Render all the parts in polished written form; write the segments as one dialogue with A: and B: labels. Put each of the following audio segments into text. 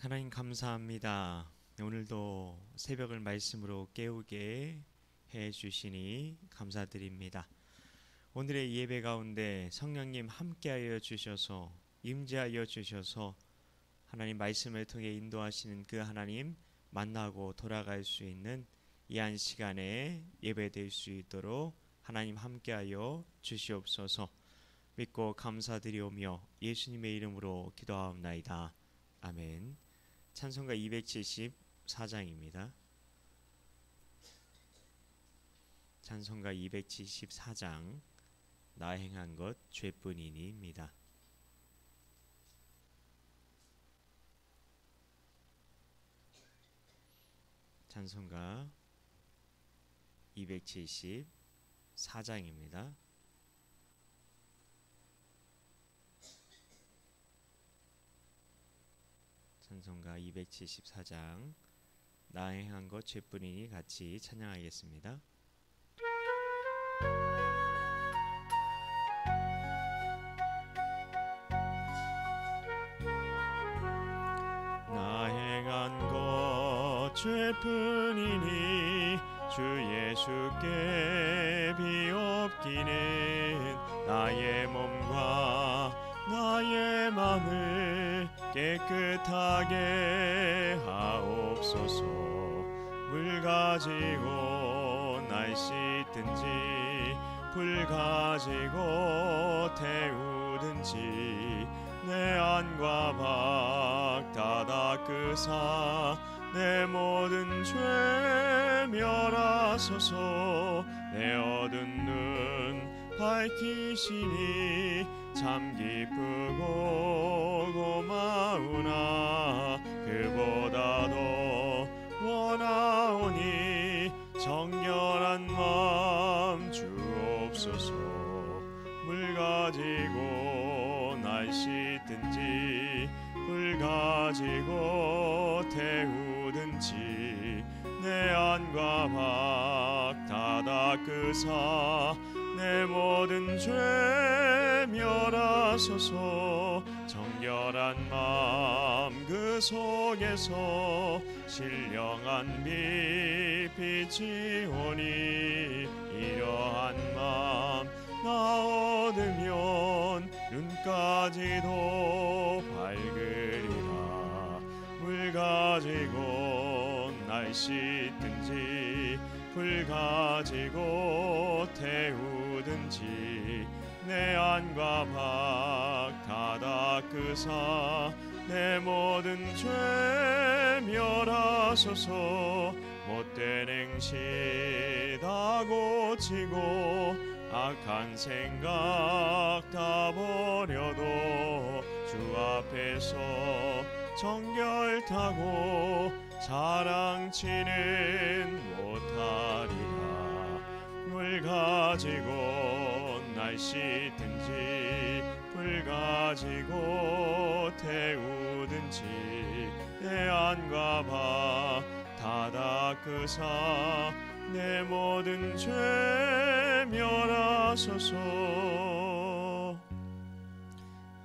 A: 하나님 감사합니다. 오늘도 새벽을 말씀으로 깨우게 해 주시니 감사드립니다. 오늘의 예배 가운데 성령님 함께하여 주셔서 임재하여 주셔서 하나님 말씀을 통해 인도하시는 그 하나님 만나고 돌아갈 수 있는 이 한 시간에 예배될 수 있도록 하나님 함께하여 주시옵소서. 믿고 감사드리오며 예수님의 이름으로 기도하옵나이다. 아멘. 찬송가 274장입니다. 찬송가 274장 나 행한 것 죄뿐이니입니다. 찬송가 274장입니다. 찬송가 274장 나 행한 것 죄뿐이니 같이 찬양하겠습니다. 나 행한 것 죄뿐이니 주 예수께 비옵기는 나의 몸과 나의 맘을 깨끗하게 하옵소서. 물 가지고 날 씻든지 불 가지고 태우든지 내 안과 밖 다 닦으사 내 모든 죄 멸하소서. 내 어두운 눈 밝히시니 참 기쁘고 고마우나 그보다도 원하오니 정결한 마음 주옵소서. 물 가지고 날 씻든지 불 가지고 태우든지 내 안과 밖 다 닦으사 내 모든 죄 멸하소서. 정결한 마음 그 속에서 신령한 빛 빛이 오니 이러한 마음 나 얻으면 눈까지도 밝으리라. 물 가지고 날 씻든지 불 가지고 태우든지 내 안과 밖 다 닦으사 내 모든 죄 멸하소서. 못된 행실 다 고치고 악한 생각 다 버려도 주 앞에서 정결타고 자랑치는 못하리라. 물 가지고 날 씻든지 불 가지고 태우든지 내 안과 밖 다 닦으사 내 모든 죄 멸하소서.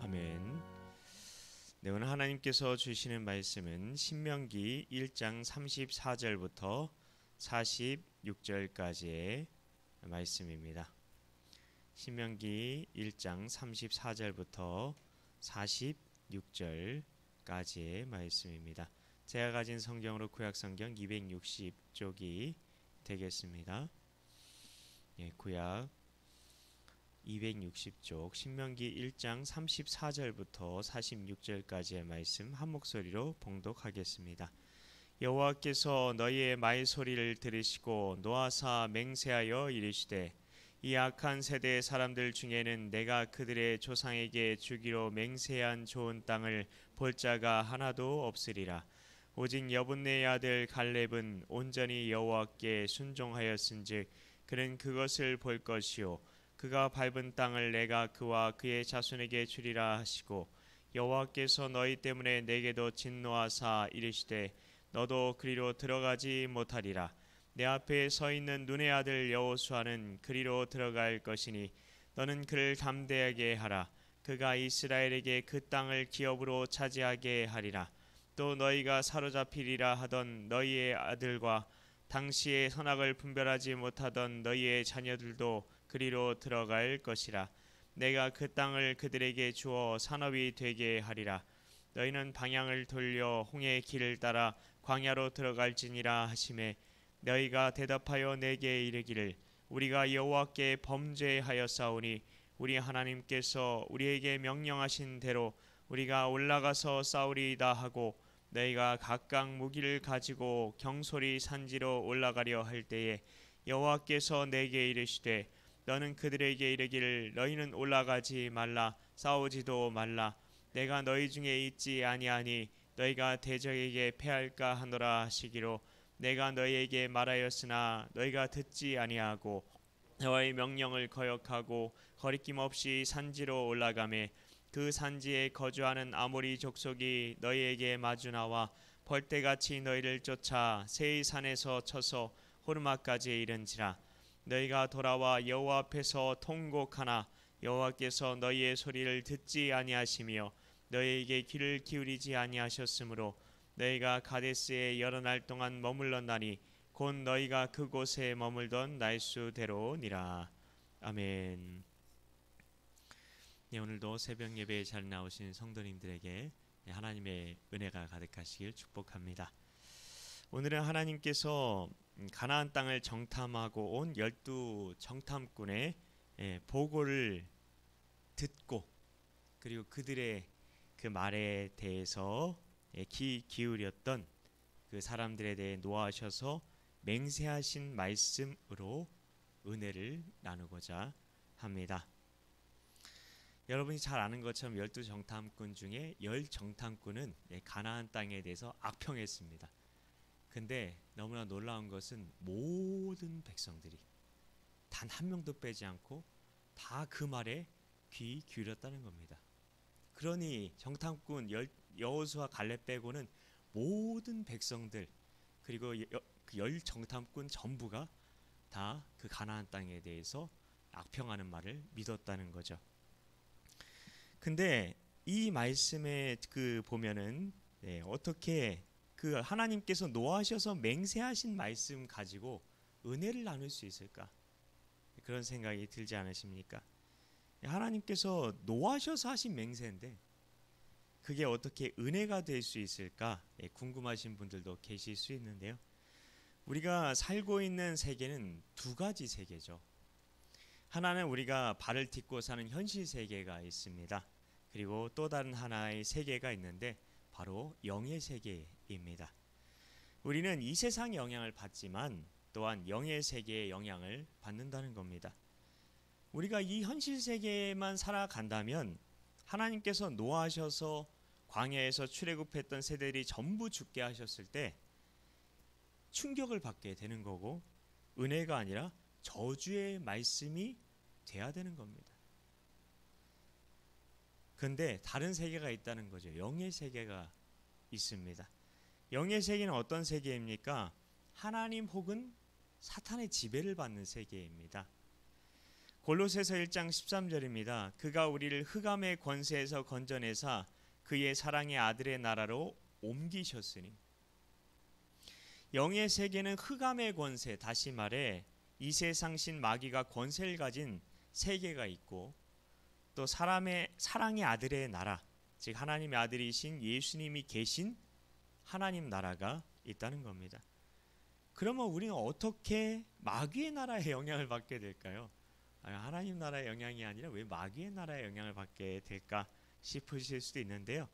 A: 아멘. 네, 오늘 하나님께서 주시는 말씀은 신명기 1장 34절부터 46절까지의 말씀입니다. 신명기 1장 34절부터 46절까지의 말씀입니다. 제가 가진 성경으로 구약성경 260쪽이 되겠습니다. 예, 구약 260쪽 신명기 1장 34절부터 46절까지의 말씀 한 목소리로 봉독하겠습니다. 여호와께서 너희의 말소리를 들으시고 노하사 맹세하여 이르시되 이 악한 세대의 사람들 중에는 내가 그들의 조상에게 주기로 맹세한 좋은 땅을 볼 자가 하나도 없으리라. 오직 여분네의 아들 갈렙은 온전히 여호와께 순종하였은즉 그는 그것을 볼 것이요 그가 밟은 땅을 내가 그와 그의 자손에게 주리라 하시고 여호와께서 너희 때문에 내게도 진노하사 이르시되 너도 그리로 들어가지 못하리라. 내 앞에 서 있는 눈의 아들 여호수아는 그리로 들어갈 것이니 너는 그를 담대하게 하라. 그가 이스라엘에게 그 땅을 기업으로 차지하게 하리라. 또 너희가 사로잡히리라 하던 너희의 아들과 당시의 선악을 분별하지 못하던 너희의 자녀들도 그리로 들어갈 것이라. 내가 그 땅을 그들에게 주어 산업이 되게 하리라. 너희는 방향을 돌려 홍해의 길을 따라 광야로 들어갈지니라 하시매 너희가 대답하여 내게 이르기를 우리가 여호와께 범죄하였사오니 우리 하나님께서 우리에게 명령하신 대로 우리가 올라가서 싸우리이다 하고 너희가 각각 무기를 가지고 경솔히 산지로 올라가려 할 때에 여호와께서 내게 이르시되 너는 그들에게 이르기를 너희는 올라가지 말라 싸우지도 말라 내가 너희 중에 있지 아니하니 너희가 대적에게 패할까 하노라 하시기로 내가 너희에게 말하였으나 너희가 듣지 아니하고 여호와의 명령을 거역하고 거리낌 없이 산지로 올라가매 그 산지에 거주하는 아모리 족속이 너희에게 마주 나와 벌떼같이 너희를 쫓아 세이 산에서 쳐서 호르마까지 이른지라. 너희가 돌아와 여호와 앞에서 통곡하나 여호와께서 너희의 소리를 듣지 아니하시며 너희에게 귀를 기울이지 아니하셨으므로 너희가 가데스에 여러 날 동안 머물렀나니 곧 너희가 그곳에 머물던 날수대로니라. 아멘. 네, 오늘도 새벽 예배에 잘 나오신 성도님들에게 하나님의 은혜가 가득하시길 축복합니다. 오늘은 하나님께서 가나안 땅을 정탐하고 온 12 정탐꾼의 보고를 듣고 그리고 그들의 그 말에 대해서 귀 기울였던 그 사람들에 대해 노하셔서 맹세하신 말씀으로 은혜를 나누고자 합니다. 여러분이 잘 아는 것처럼 12 정탐꾼 중에 10 정탐꾼은 가나안 땅에 대해서 악평했습니다. 근데 너무나 놀라운 것은 모든 백성들이 단 한 명도 빼지 않고 다 그 말에 귀 기울였다는 겁니다. 그러니 정탐꾼 여호수아 갈렙 빼고는 모든 백성들 그리고 그 10 정탐꾼 전부가 다 그 가나안 땅에 대해서 악평하는 말을 믿었다는 거죠. 근데 이 말씀에 그 보면은 어떻게 그 하나님께서 노하셔서 맹세하신 말씀 가지고 은혜를 나눌 수 있을까? 그런 생각이 들지 않으십니까? 하나님께서 노하셔서 하신 맹세인데 그게 어떻게 은혜가 될 수 있을까? 궁금하신 분들도 계실 수 있는데요. 우리가 살고 있는 세계는 두 가지 세계죠. 하나는 우리가 발을 딛고 사는 현실 세계가 있습니다. 그리고 또 다른 하나의 세계가 있는데 바로 영의 세계입니다. 우리는 이 세상의 영향을 받지만 또한 영의 세계의 영향을 받는다는 겁니다. 우리가 이 현실 세계에만 살아간다면 하나님께서 노하셔서 광야에서 출애굽했던 세대들이 전부 죽게 하셨을 때 충격을 받게 되는 거고 은혜가 아니라 저주의 말씀이 돼야 되는 겁니다. 그런데 다른 세계가 있다는 거죠. 영의 세계가 있습니다. 영의 세계는 어떤 세계입니까? 하나님 혹은 사탄의 지배를 받는 세계입니다. 골로새서 1장 13절입니다. 그가 우리를 흑암의 권세에서 건져내사 그의 사랑의 아들의 나라로 옮기셨으니. 영의 세계는 흑암의 권세, 다시 말해 이 세상 신 마귀가 권세를 가진 세계가 있고 또 사람의 사랑의 아들의 나라, 즉 하나님의 아들이신 예수님이 계신 하나님 나라가 있다는 겁니다. 그러면 우리는 어떻게 마귀의 나라의 영향을 받게 될까요? 하나님 나라의 영향이 아니라 왜 마귀의 나라의 영향을 받게 될까 싶으실 수도 있는데요.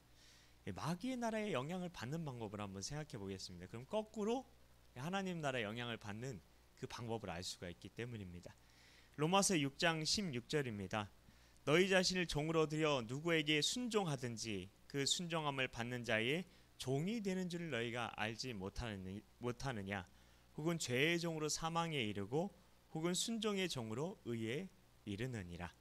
A: 마귀의 나라의 영향을 받는 방법을 한번 생각해 보겠습니다. 그럼 거꾸로 하나님 나라의 영향을 받는 그 방법을 알 수가 있기 때문입니다. 로마서 6장 16절입니다. 너희 자신을 종으로 들여 누구에게 순종하든지 그 순종함을 받는 자의 종이 되는 줄을 너희가 알지 못하느냐? 혹은 죄의 종으로 사망에 이르고 혹은 순종의 종으로 의에 이르느니라.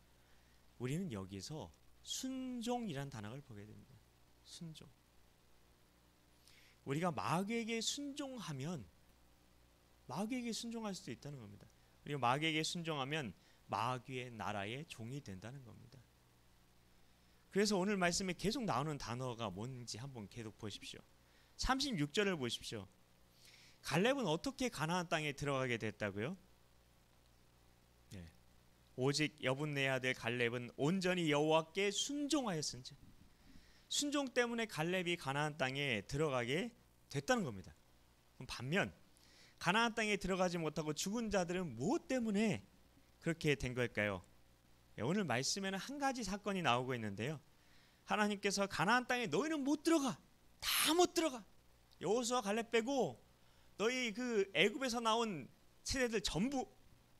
A: 우리는 여기서 순종이란 단어를 보게 됩니다. 순종. 우리가 마귀에게 순종하면 마귀에게 순종할 수도 있다는 겁니다. 우리가 마귀에게 순종하면 마귀의 나라의 종이 된다는 겁니다. 그래서 오늘 말씀에 계속 나오는 단어가 뭔지 한번 계속 보십시오. 36절을 보십시오. 갈렙은 어떻게 가나안 땅에 들어가게 됐다고요? 네. 오직 여분네 아들 갈렙은 온전히 여호와께 순종하였은즉. 순종 때문에 갈렙이 가나안 땅에 들어가게 됐다는 겁니다. 반면 가나안 땅에 들어가지 못하고 죽은 자들은 무엇 때문에 그렇게 된 걸까요? 오늘 말씀에는 한 가지 사건이 나오고 있는데요. 하나님께서 가나안 땅에 너희는 못 들어가, 다 못 들어가. 여호수아 갈렙 빼고 너희 그 애굽에서 나온 세대들 전부,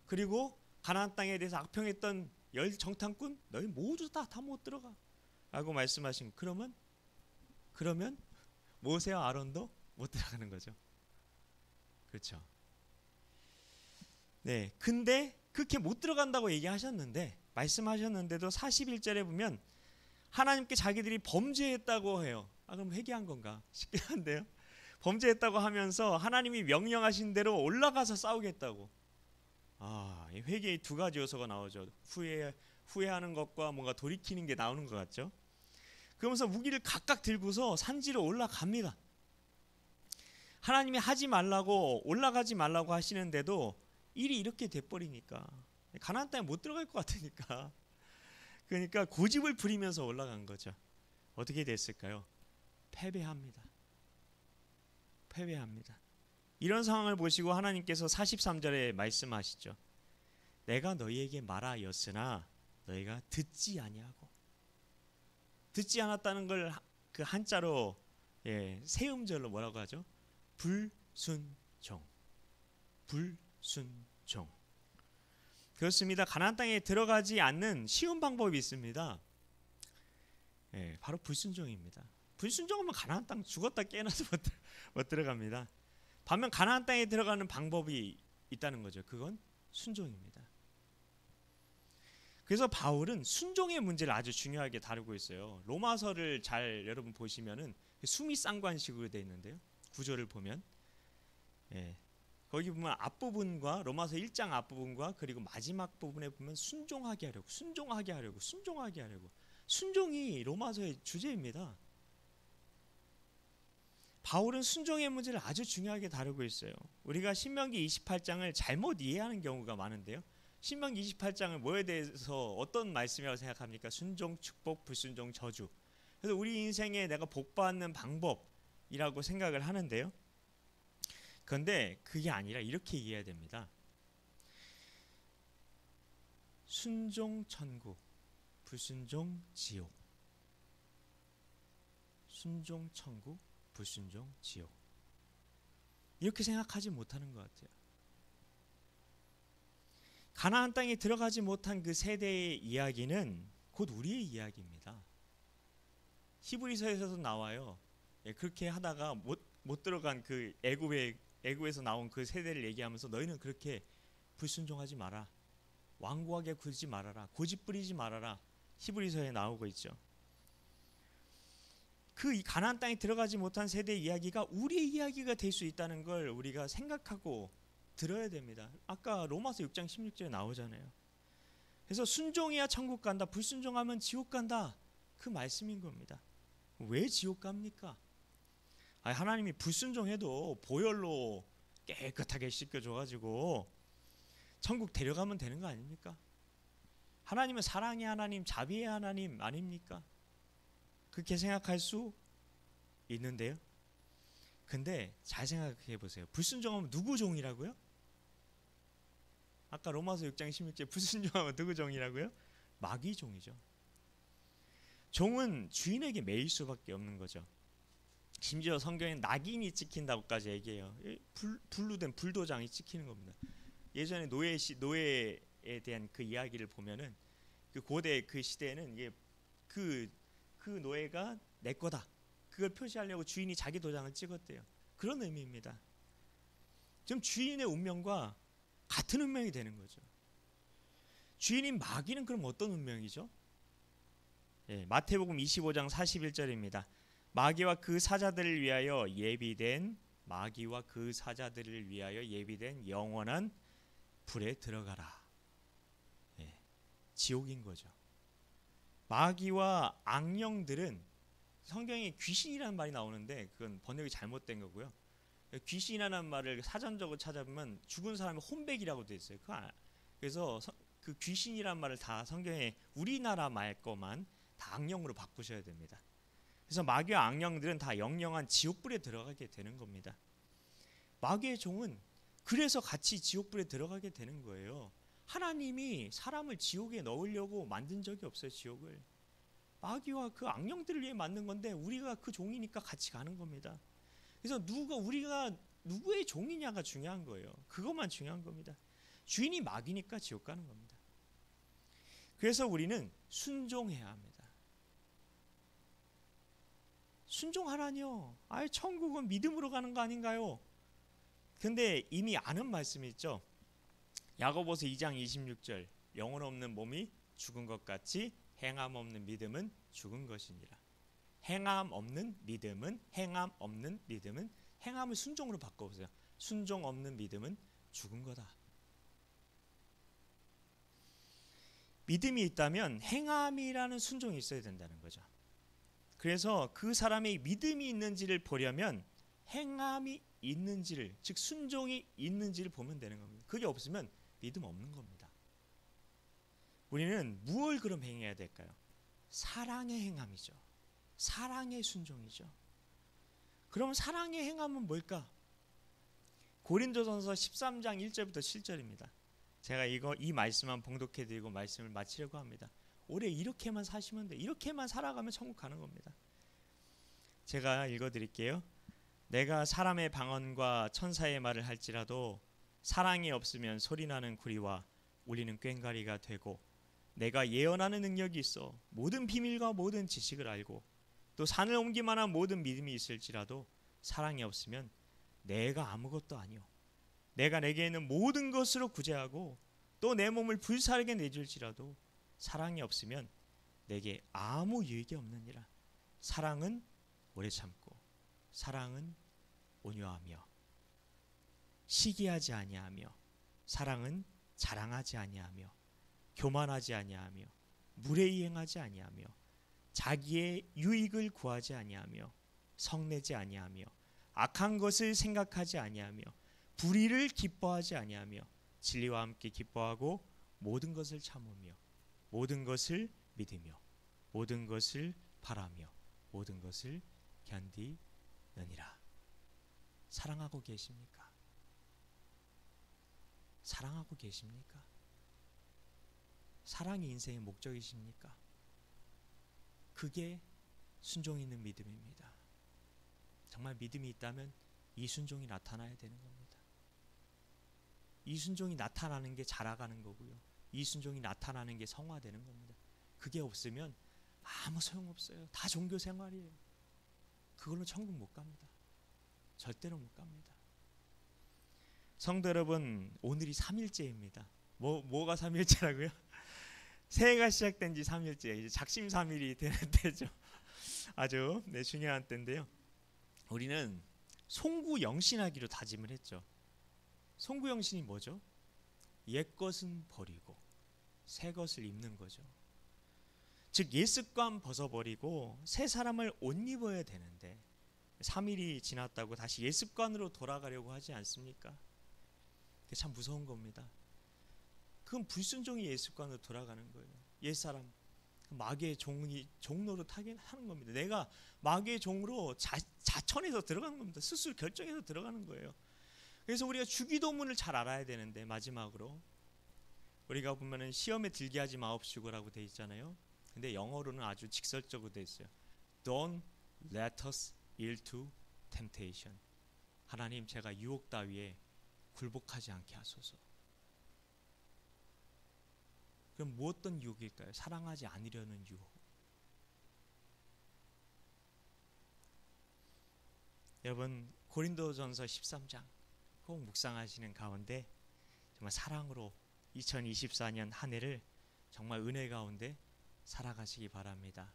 A: 그리고 가나안 땅에 대해서 악평했던 열 정탐꾼 너희 모두 다 못 들어가 라고 말씀하신. 그러면 모세와 아론도 못 들어가는 거죠. 그렇죠. 네, 근데 그렇게 못 들어간다고 얘기하셨는데, 말씀하셨는데도 41절에 보면 하나님께 자기들이 범죄했다고 해요. 그럼 회개한 건가 싶긴 한데요. 범죄했다고 하면서 하나님이 명령하신 대로 올라가서 싸우겠다고. 이 회개의 두 가지 요소가 나오죠. 후회하는 것과 뭔가 돌이키는 게 나오는 것 같죠. 그러면서 무기를 각각 들고서 산지로 올라갑니다. 하나님이 하지 말라고, 올라가지 말라고 하시는데도 일이 이렇게 돼버리니까, 가나안 땅에 못 들어갈 것 같으니까, 그러니까 고집을 부리면서 올라간 거죠. 어떻게 됐을까요? 패배합니다. 이런 상황을 보시고 하나님께서 43절에 말씀하시죠. 내가 너희에게 말하였으나 너희가 듣지 아니하고. 듣지 않았다는 걸 그 한자로 세음절로 뭐라고 하죠? 불순종. 그렇습니다. 가나안 땅에 들어가지 않는 쉬운 방법이 있습니다. 바로 불순종입니다. 불순종하면 가나안 땅 죽었다 깨어나도 못 들어갑니다. 반면 가나안 땅에 들어가는 방법이 있다는 거죠. 그건 순종입니다. 그래서 바울은 순종의 문제를 아주 중요하게 다루고 있어요. 로마서를 잘 여러분 보시면은 수미상관식으로 되어 있는데요. 구조를 보면 거기 보면 앞부분과 로마서 1장 앞부분과 그리고 마지막 부분에 보면 순종하게 하려고. 순종이 로마서의 주제입니다. 바울은 순종의 문제를 아주 중요하게 다루고 있어요. 우리가 신명기 28장을 잘못 이해하는 경우가 많은데요. 신명기 28장은 뭐에 대해서 어떤 말씀이라고 생각합니까? 순종, 축복, 불순종, 저주. 그래서 우리 인생에 내가 복받는 방법이라고 생각을 하는데요. 그런데 그게 아니라 이렇게 이해해야 됩니다. 순종 천국, 불순종 지옥. 순종 천국, 불순종 지옥. 이렇게 생각하지 못하는 것 같아요. 가나안 땅에 들어가지 못한 그 세대의 이야기는 곧 우리의 이야기입니다. 히브리서에서도 나와요. 그렇게 하다가 못 들어간 그 애굽에서 나온 그 세대를 얘기하면서 너희는 그렇게 불순종하지 마라. 완고하게 굴지 말아라. 고집 부리지 말아라. 히브리서에 나오고 있죠. 그 가나안 땅에 들어가지 못한 세대의 이야기가 우리의 이야기가 될 수 있다는 걸 우리가 생각하고 들어야 됩니다. 아까 로마서 6장 16절에 나오잖아요. 그래서 순종해야 천국 간다, 불순종하면 지옥 간다, 그 말씀인 겁니다. 왜 지옥 갑니까? 하나님이 불순종해도 보혈로 깨끗하게 씻겨줘가지고 천국 데려가면 되는 거 아닙니까? 하나님은 사랑의 하나님, 자비의 하나님 아닙니까? 그렇게 생각할 수 있는데요. 근데 잘 생각해 보세요. 불순종하면 누구 종이라고요? 아까 로마서 6장 16절 불순종하면 누구 종이라고요? 마귀 종이죠. 종은 주인에게 매일 수밖에 없는 거죠. 심지어 성경엔 낙인이 찍힌다고까지 얘기해요. 불로 된 불도장이 찍히는 겁니다. 예전에 노예에 대한 그 이야기를 보면은 그 고대 그 시대에는 이게 그 노예가 내 거다, 그걸 표시하려고 주인이 자기 도장을 찍었대요. 그런 의미입니다. 지금 주인의 운명과 같은 운명이 되는 거죠. 주인인 마귀는 그럼 어떤 운명이죠? 마태복음 25장 41절입니다. 마귀와 그 사자들을 위하여 예비된 영원한 불에 들어가라. 지옥인 거죠. 마귀와 악령들은 성경에 귀신이라는 말이 나오는데 그건 번역이 잘못된 거고요. 귀신이라는 말을 사전적으로 찾아보면 죽은 사람이 혼백이라고 되어 있어요. 그래서 그 귀신이라는 말을 다 성경에 우리나라 말 거만 다 악령으로 바꾸셔야 됩니다. 그래서 마귀와 악령들은 다 영영한 지옥불에 들어가게 되는 겁니다. 마귀의 종은 그래서 같이 지옥불에 들어가게 되는 거예요. 하나님이 사람을 지옥에 넣으려고 만든 적이 없어요. 지옥을 마귀와 그 악령들을 위해 만든 건데 우리가 그 종이니까 같이 가는 겁니다. 그래서 우리가 누구의 종이냐가 중요한 거예요. 그것만 중요한 겁니다. 주인이 마귀니까 지옥 가는 겁니다. 그래서 우리는 순종해야 합니다. 순종하라니요. 천국은 믿음으로 가는 거 아닌가요? 근데 이미 아는 말씀이 있죠. 야고보서 2장 26절 영혼 없는 몸이 죽은 것 같이 행함 없는 믿음은 죽은 것이니라. 행함 없는 믿음은 행함을 순종으로 바꿔보세요. 순종 없는 믿음은 죽은 거다. 믿음이 있다면 행함이라는 순종이 있어야 된다는 거죠. 그래서 그 사람의 믿음이 있는지를 보려면 행함이 있는지를, 즉 순종이 있는지를 보면 되는 겁니다. 그게 없으면 믿음 없는 겁니다. 우리는 무엇을 그럼 행해야 될까요? 사랑의 행함이죠. 사랑의 순종이죠. 그럼 사랑의 행함은 뭘까? 고린도전서 13장 1절부터 7절입니다. 제가 이 말씀만 봉독해드리고 말씀을 마치려고 합니다. 올해 이렇게만 사시면 돼. 이렇게만 살아가면 천국 가는 겁니다. 제가 읽어드릴게요. 내가 사람의 방언과 천사의 말을 할지라도 사랑이 없으면 소리나는 구리와 울리는 꽹과리가 되고, 내가 예언하는 능력이 있어 모든 비밀과 모든 지식을 알고 또 산을 옮기만한 모든 믿음이 있을지라도 사랑이 없으면 내가 아무것도 아니오. 내가 내게 있는 모든 것으로 구제하고 또 내 몸을 불살게 내줄지라도 사랑이 없으면 내게 아무 유익이 없느니라. 사랑은 오래 참고 사랑은 온유하며 시기하지 아니하며 사랑은 자랑하지 아니하며 교만하지 아니하며 무례히 행하지 아니하며 자기의 유익을 구하지 아니하며 성내지 아니하며 악한 것을 생각하지 아니하며 불의를 기뻐하지 아니하며 진리와 함께 기뻐하고 모든 것을 참으며 모든 것을 믿으며 모든 것을 바라며 모든 것을 견디느니라. 사랑하고 계십니까? 사랑하고 계십니까? 사랑이 인생의 목적이십니까? 그게 순종 있는 믿음입니다. 정말 믿음이 있다면 이 순종이 나타나야 되는 겁니다. 이 순종이 나타나는 게 자라가는 거고요. 이 순종이 나타나는 게 성화되는 겁니다. 그게 없으면 아무 소용없어요. 다 종교 생활이에요. 그걸로 천국 못 갑니다. 절대로 못 갑니다. 성도 여러분, 오늘이 3일째입니다. 뭐가 3일째라고요? 새해가 시작된 지 3일째, 이제 작심 3일이 되는 때죠. 아주 중요한 때인데요. 우리는 송구영신하기로 다짐을 했죠. 송구영신이 뭐죠? 옛것은 버리고 새 것을 입는 거죠. 즉 옛습관 벗어버리고 새 사람을 옷 입어야 되는데 3일이 지났다고 다시 옛습관으로 돌아가려고 하지 않습니까? 그게 참 무서운 겁니다. 그건 불순종이 옛습관으로 돌아가는 거예요. 옛사람, 마귀의 종노릇 하는 겁니다. 내가 마귀의 종으로 자천해서 들어가는 겁니다. 스스로 결정해서 들어가는 거예요. 그래서 우리가 주기도문을 잘 알아야 되는데, 마지막으로 우리가 보면은 시험에 들게 하지 마옵시고라고 돼 있잖아요. 근데 영어로는 아주 직설적으로 돼 있어요. Don't let us yield to temptation. 하나님, 제가 유혹 따위에 굴복하지 않게 하소서. 그럼 무엇던 유혹일까요? 사랑하지 않으려는 유혹. 여러분, 고린도전서 13장 꼭 묵상하시는 가운데 정말 사랑으로 2024년 한 해를 정말 은혜 가운데 살아가시기 바랍니다.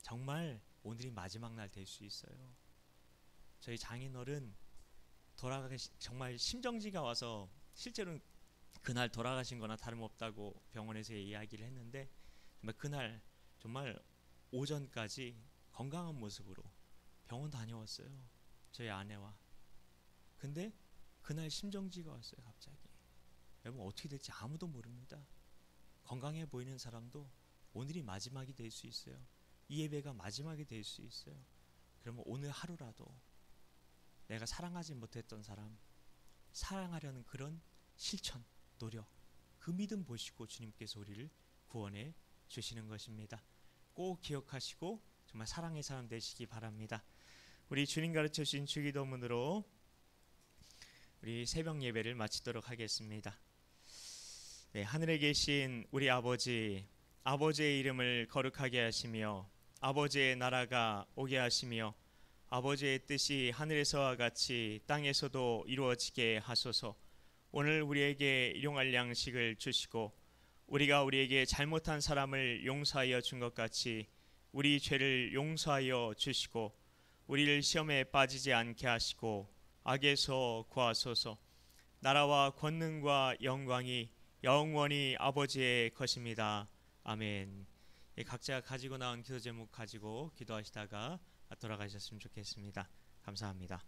A: 정말 오늘이 마지막 날 될 수 있어요. 저희 장인어른 정말 심정지가 와서 실제로는 그날 돌아가신 거나 다름없다고 병원에서 이야기를 했는데, 정말 그날 정말 오전까지 건강한 모습으로 병원 다녀왔어요. 저희 아내와. 근데 그날 심정지가 왔어요. 갑자기. 여러분 어떻게 될지 아무도 모릅니다. 건강해 보이는 사람도 오늘이 마지막이 될 수 있어요. 이 예배가 마지막이 될 수 있어요. 그러면 오늘 하루라도 내가 사랑하지 못했던 사람 사랑하려는 그런 실천, 노력, 그 믿음 보시고 주님께서 우리를 구원해 주시는 것입니다. 꼭 기억하시고 정말 사랑의 사람 되시기 바랍니다. 우리 주님 가르쳐 주신 주기도문으로 우리 새벽 예배를 마치도록 하겠습니다. 네, 하늘에 계신 우리 아버지, 아버지의 이름을 거룩하게 하시며 아버지의 나라가 오게 하시며 아버지의 뜻이 하늘에서와 같이 땅에서도 이루어지게 하소서. 오늘 우리에게 일용할 양식을 주시고 우리가 우리에게 잘못한 사람을 용서하여 준 것 같이 우리 죄를 용서하여 주시고 우리를 시험에 빠지지 않게 하시고 악에서 구하소서. 나라와 권능과 영광이 영원히 아버지의 것입니다. 아멘. 각자 가지고 나온 기도 제목 가지고 기도하시다가 돌아가셨으면 좋겠습니다. 감사합니다.